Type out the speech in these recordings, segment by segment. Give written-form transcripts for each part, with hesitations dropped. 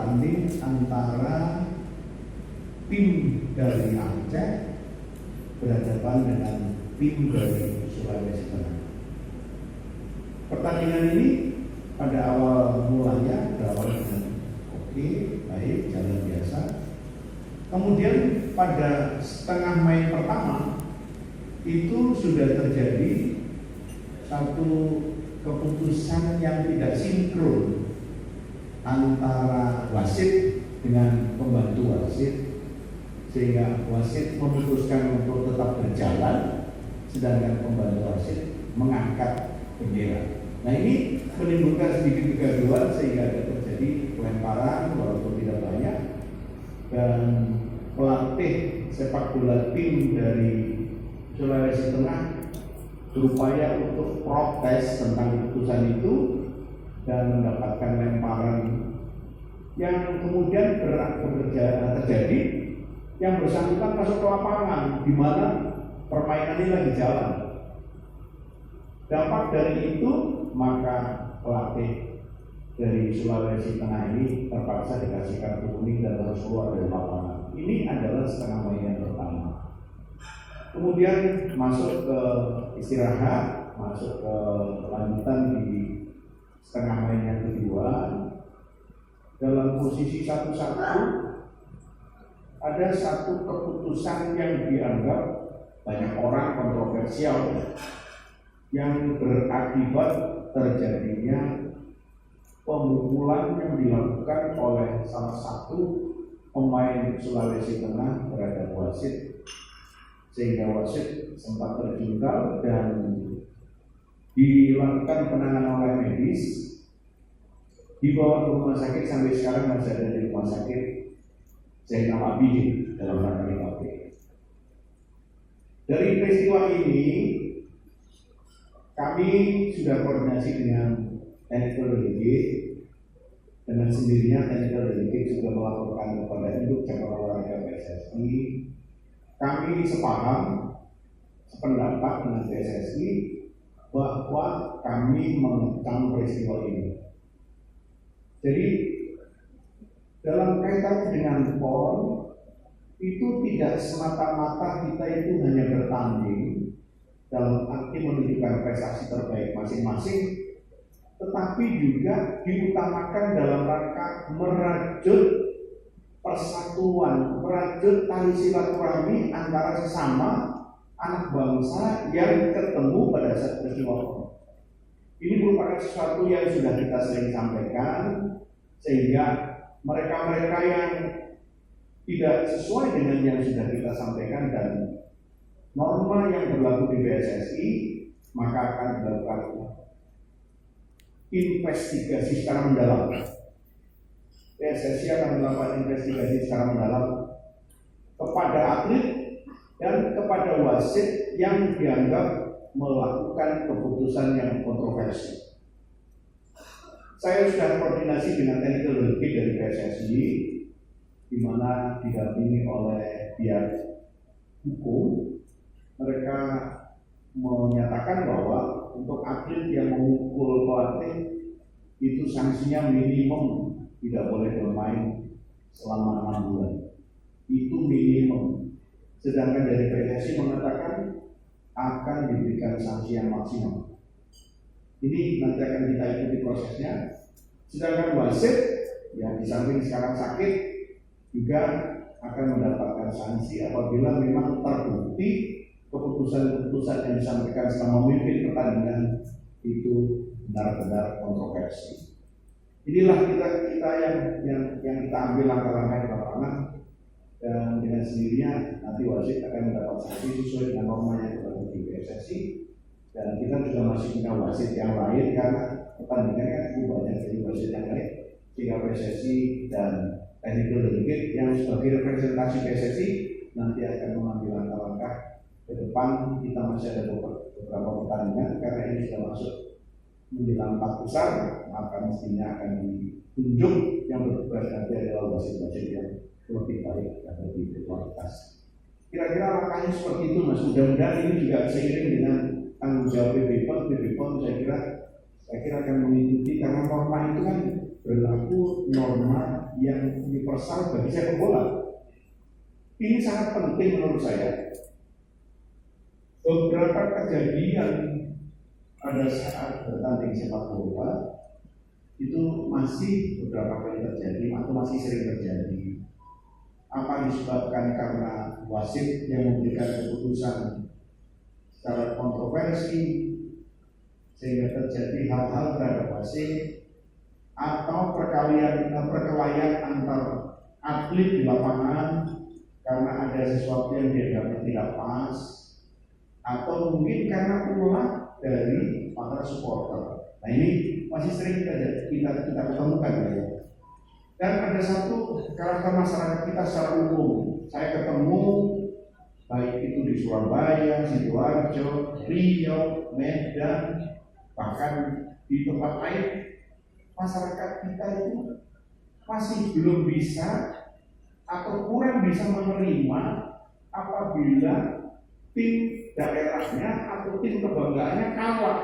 bertanding antara tim dari Aceh berhadapan dengan tim dari Sulawesi Tengah. Pertandingan ini pada awal mulanya berawal dengan oke, baik, jalan biasa. Kemudian pada setengah main pertama itu sudah terjadi satu keputusan yang tidak sinkron antara wasit dengan pembantu wasit, sehingga wasit memutuskan untuk tetap berjalan sedangkan pembantu wasit mengangkat bendera. Nah, ini menimbulkan sedikit kegaduhan sehingga ada terjadi pelemparan walaupun tidak banyak, dan pelatih sepak bola tim dari Sulawesi Tengah berupaya untuk protes tentang keputusan itu dan mendapatkan lemparan yang kemudian terjadi. Yang bersangkutan masuk ke lapangan di mana permainan ini lagi jalan. Dampak dari itu, maka pelatih dari Sulawesi Tengah ini terpaksa dikasih kartu kuning dan harus keluar dari lapangan. Ini adalah setengah main yang pertama. Kemudian masuk ke istirahat, masuk ke lanjutan di setengah main yang kedua. Dalam posisi 1-1 ada satu keputusan yang dianggap banyak orang kontroversial yang berakibat terjadinya pemukulan yang dilakukan oleh salah satu pemain Sulawesi Tengah terhadap wasit, sehingga wasit sempat terjungkal dan dilakukan penanganan oleh medis, dibawa ke rumah sakit, sampai sekarang masih ada di rumah sakit Zainal Abidin dalam rangka recovery. Dari peristiwa ini kami sudah koordinasi dengan Technical Delegate. Dengan sendirinya Technical Delegate juga melaporkan kepada induk cabang olahraga PSSI. Kami sepaham, sependapat dengan PSSI bahwa kami mengecam peristiwa ini. Jadi dalam kaitan dengan PON itu tidak semata-mata kita itu hanya bertanding dalam arti menunjukkan prestasi terbaik masing-masing, tetapi juga diutamakan dalam rangka merajut persatuan, merajut tali silaturahmi antara sesama anak bangsa yang ketemu pada saat peristiwa PON. Ini merupakan sesuatu yang sudah kita sering sampaikan, sehingga mereka-mereka yang tidak sesuai dengan yang sudah kita sampaikan dan norma yang berlaku di PSSI, maka akan dilakukan investigasi secara mendalam. PSSI akan melakukan investigasi secara mendalam kepada atlet dan kepada wasit yang dianggap melakukan keputusan yang kontroversi. Saya sudah koordinasi dengan Technical Delegate dari PSSI, di mana didampingi oleh pihak hukum. Mereka menyatakan bahwa untuk atlet yang memukul pelatih itu sanksinya minimum tidak boleh bermain selama 6 bulan. Itu minimum. Sedangkan dari PSSI mengatakan akan diberikan sanksi yang maksimal. Ini nanti akan kita ikuti prosesnya. Sedangkan wasit yang di samping sekarang sakit juga akan mendapatkan sanksi apabila memang terbukti keputusan-keputusan yang disampaikan selama memimpin pertandingan itu benar-benar kontroversi. Inilah kita yang kita ambil langkah-langkah di lapangan, dan dengan sendirinya nanti wasit akan mendapat sanksi sesuai dengan norma yang berlaku di PSSI, dan kita juga masih punya wasit yang lain karena pertandingan kan banyak jadi wasit yang lain, sehingga PSSI dan Technical Delegate yang sebagai representasi PSSI nanti akan mengambil langkah-langkah ke depan. Kita masih ada beberapa pertandingan karena ini sudah masuk menjelang 4 besar, maka mestinya akan ditunjuk yang bertugas nanti adalah wasit-wasit yang lebih baik dan lebih berkualitas. Kira-kira langkahnya seperti itu, Mas. Mudah-mudahan ini juga seiring dengan tanggung jawab PBPON saya kira akan mengikuti, karena norma itu kan berlaku norma yang universal bagi sepak bola. Ini sangat penting menurut saya. Beberapa kejadian pada saat bertanding sepak bola itu masih beberapa kali terjadi atau masih sering terjadi. Apa disebabkan karena wasit yang memberikan keputusan secara kontroversi sehingga terjadi hal-hal terhadap wasit, atau perkelahian antar atlet di lapangan karena ada sesuatu yang dianggapnya tidak pas, atau mungkin karena ulah dari para supporter. Nah, ini masih sering kita ketemukan ya. Dan ada satu karakter masyarakat kita secara umum. Saya ketemu baik itu di Surabaya, Sidoarjo, Riau, Medan, bahkan di tempat lain, masyarakat kita itu masih belum bisa atau kurang bisa menerima apabila tim daerahnya atau tim kebanggaannya kalah.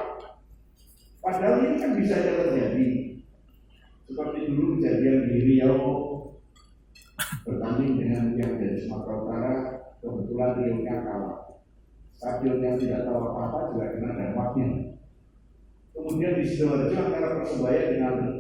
Padahal ini kan bisa saja terjadi. Seperti dulu kejadian di Riau bertanding dengan yang dari Sumatera Utara, kebetulan Riau-nya kalah. Stadion yang tidak tahu apa-apa juga kena dampaknya. Kemudian di Sidoarjo antara Persebaya dengan